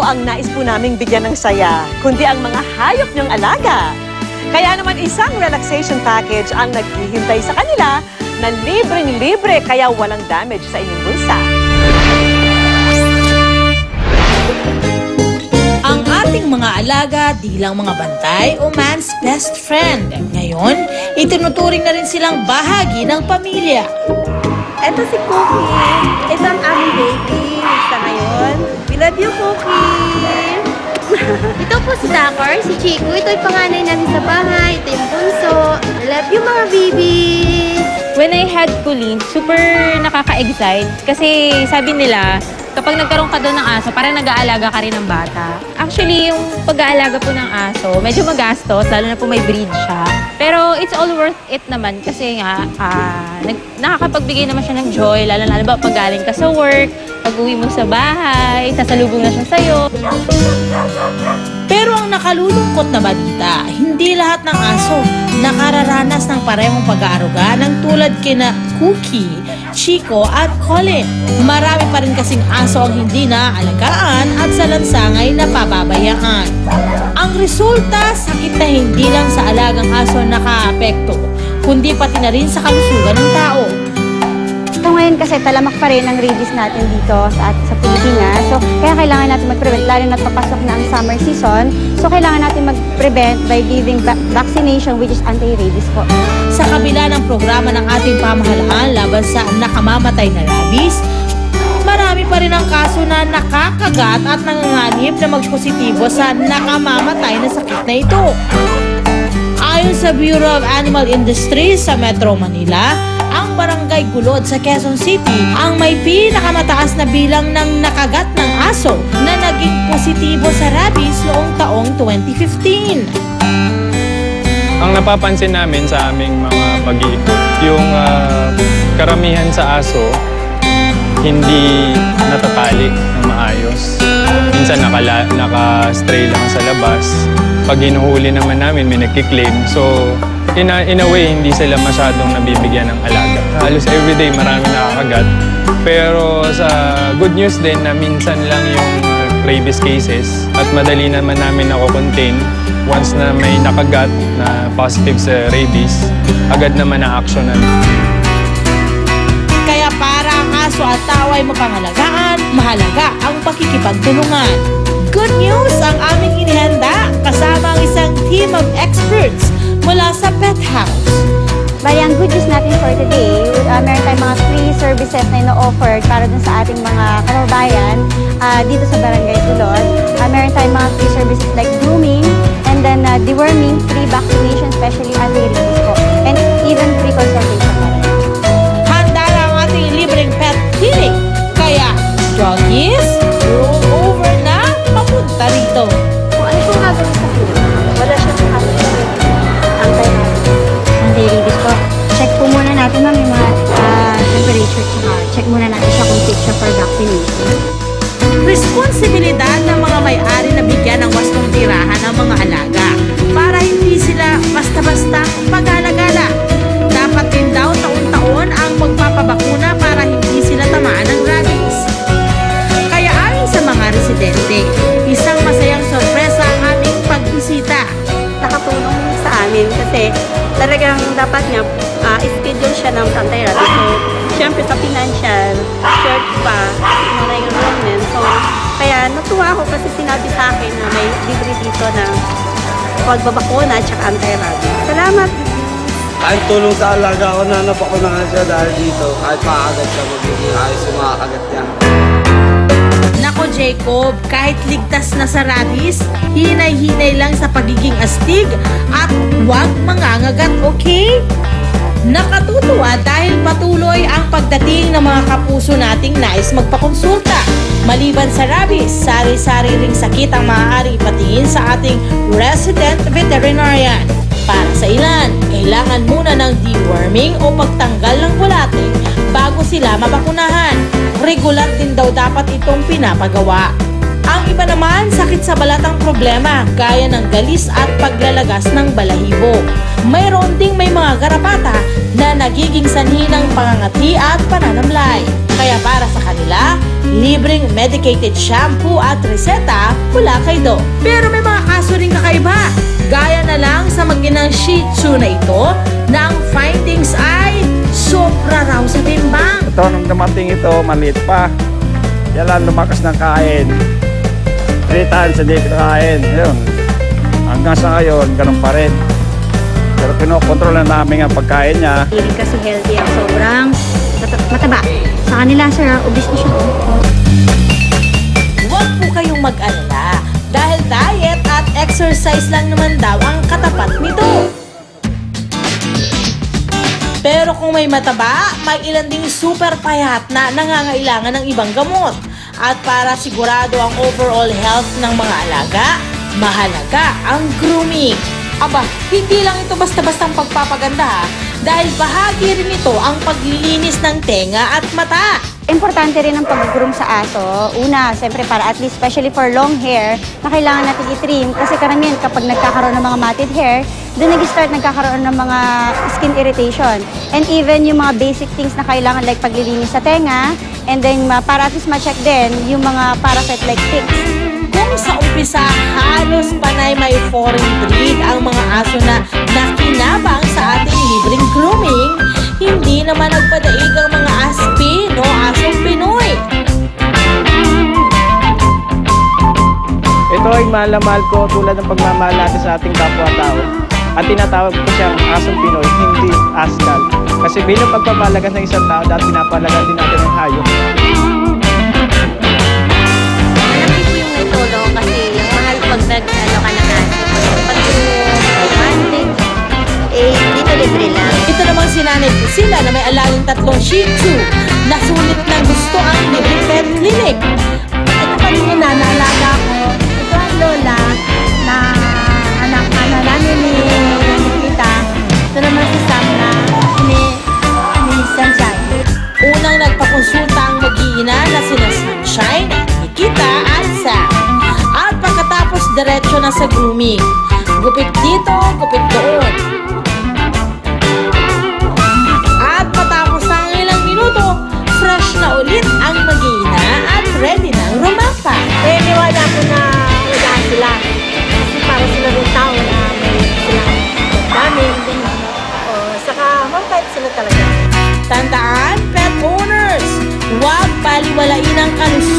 ang nais po naming bigyan ng saya, kundi ang mga hayop niyong alaga. Kaya naman isang relaxation package ang naghihintay sa kanila na libreng-libre kaya walang damage sa inyong bulsa. Ang ating mga alaga di lang mga bantay o man's best friend. Ngayon, itinuturing na rin silang bahagi ng pamilya. Ito si Cookie. Ito ang aming baby sa ngayon. We love you, Cookie. Ito po si Dakar, si Chico. Ito yung panganay namin sa bahay. Ito yung bunso. I love you, mga baby. When I had Colleen, super nakaka-excite kasi sabi nila, kapag nagkaroon ka doon ng aso, parang nag-aalaga ka rin ng bata. Actually, yung pag-aalaga po ng aso, medyo magastos, lalo na po may breed siya. Pero it's all worth it naman kasi nga, nakakapagbigay naman siya ng joy, lalo na ba pag galing ka sa work, pag uwi mo sa bahay, sasalubong na siya sa'yo. Pero ang nakalulungkot na balita, hindi lahat ng aso nakararanas ng parehong pag-aaruga ng tulad kina Cookie, Chico at Colin. Marami pa rin kasing aso ang hindi naaalagaan at sa lansangay napababayaan. Ang resulta, sakit na hindi lang sa alagang aso nakaapekto, kundi pati na rin sa kalusugan ng tao. So ngayon kasi talamak pa rin ang rabies natin dito sa Pilipinas. So kaya kailangan natin mag-prevent, lalo na papasok na ang summer season. So kailangan natin mag-prevent by giving vaccination which is anti-rabies po. Sa kabila ng programa ng ating pamahalaan laban sa nakamamatay na rabies, marami pa rin ang kaso na nakakagat at nanganganib na magpositibo sa nakamamatay na sakit na ito. Ayon sa Bureau of Animal Industry sa Metro Manila, ang Barangay Gulod sa Quezon City ang may pinakamataas na bilang ng nakagat ng aso na naging positibo sa rabies noong taong 2015. Ang napapansin namin sa aming mga pag-iikot, yung karamihan sa aso hindi natatali ng maayos. Minsan naka-stray lang sa labas. Pag hinuhuli naman namin, may nagkiklaim. So, in a way, hindi sila masyadong nabibigyan ng alaga. Halos everyday marami nakakagat. Pero sa good news din na minsan lang yung rabies cases at madali naman namin nako-contain. Once na may nakagat na positive sa rabies, agad naman na-actionan. Kaya para ang aso at tao ay mapangalagaan, mahalaga ang pakikipagtulungan. Good news ang aming inihanda kasama ang isang team of experts mula sa Pet House. Bali, ang good news natin for today, meron tayong mga free services na ino-offer para dun sa ating mga kababayan dito sa Barangay Gulod. Meron tayong mga free services like grooming, and then deworming, free vaccination, especially anti-rabies po, and even free consultation na rin. Handa na ang ating libreng pet clinic. Kaya, doggies, roll over na papunta rito. Kung ano pong gagawin sa clinic, wala siya sa anti-rabies po. Check po muna natin yung mga temperature, check muna natin siya kung fit siya for vaccination. Responsibilidad ng mga may-ari na bigyan ng wastong tirahan ng mga alaga para hindi sila basta-basta pag-alagala. Dapat din daw taon-taon ang magpapabakuna para hindi sila tamaan ng rabies. Kaya ayon sa mga residente, isang masayang sorpresa ang aming pagbisita. Nakatulong sa amin kasi talagang dapat niya schedule siya ng anti-rabies. So, syempre sa financial, short pa, na enrollment. So, kaya natuwa ako kasi sinabi sa akin na may libre dito ng pagbabakuna at saka anti-rabies. Salamat! Kahit tulong sa alaga ko na napakunahan siya dahil dito, kahit makakagat siya, magiging ayos yung makakagat niya. Nako Jacob, kahit ligtas na sa rabies, hinay-hinay lang sa pagiging astig at huwag mangangagat, okay? Nakatutuwa dahil patuloy ang pagdating ng mga kapuso nating nais magpakonsulta. Maliban sa rabies, sari-sari ring sakit ang maaari ipatingin sa ating resident veterinarian. Para sa ilan, kailangan muna ng deworming o pagtanggal ng bulate bago sila mabakunahan. Regular din daw dapat itong pinapagawa. Ang iba naman, sakit sa balat ang problema, gaya ng galis at paglalagas ng balahibo. Mayroon ding may mga garapata na nagiging sanhi ng pangangati at pananamlay. Kaya para sa kanila, libreng medicated shampoo at reseta mula kay Doc. Pero may mga kaso ring kakaiba, gaya na lang sa mag-inang Shih Tzu na ito na ang findings ay sobra raw sa timbang. Ito, nung dumating ito, maliit pa. Yan lang lumakas ng kain. 3 times a day kain. Ayun. Hanggang sa ngayon, ganun pa rin. Pero pinokontrol na namin ang pagkain niya. Hindi kasi healthy ang sobrang mataba. Sa kanila, sir, obese na siya. Huwag po kayong mag-alala dahil diet at exercise lang naman daw ang katapat nito. Pero kung may mataba, may ilan ding super payat na nangangailangan ng ibang gamot. At para sigurado ang overall health ng mga alaga, mahalaga ang grooming. Aba, hindi lang ito basta-bastang pagpapaganda dahil bahagi rin ito ang paglilinis ng tenga at mata. Importante rin ang pag-groom sa aso. Una, siyempre para at least, especially for long hair, na kailangan natin i-trim. Kasi karamihan kapag nagkakaroon ng mga matted hair, doon nag-start nagkakaroon ng mga skin irritation. And even yung mga basic things na kailangan like paglilinis sa tenga, and then para at least ma-check din yung mga parasite like ticks. Kung sa umpisa, halos panay may foreign breed ang mga aso na nakinabang sa ating libreng grooming, hindi naman nagpadaig ang mga aspin o asong Pinoy. Ito ay mahal na mahal ko tulad ng pagmamahal natin sa ating kapwa-tao. At tinatawag ko siyang asong Pinoy, hindi askal. Kasi bilang pagpapalagas ng isang tao, dahil pinapalagan din natin ang hayop. Kasi mahal pag nag-ano ka ng aso. Pag romantic, dito libre lang. Ito namang si Nanay Priscilla na may alagang 3 Shih Tzu na sulit ng gusto ang libreng pet clinic. Ito pa rin yung naalaga ko. Ito ang lola na anak namin ni Nikita. Ito naman si Sam na ni Sunshine. Unang nagpakonsulta ang mag-iina na sina Sunshine, Nikita at Sam. At pagkatapos diretso na sa grooming. Gupit dito, gupit doon. At patapos ang ilang minuto, fresh na ulit ang mag-iina at ready ng rumapa. Niwala ko na alagaan sila. Kasi para sila rin tao na may sila dami. Saka mabait sila talaga. Tandaan, pet owners, huwag baliwalain ang kalusugan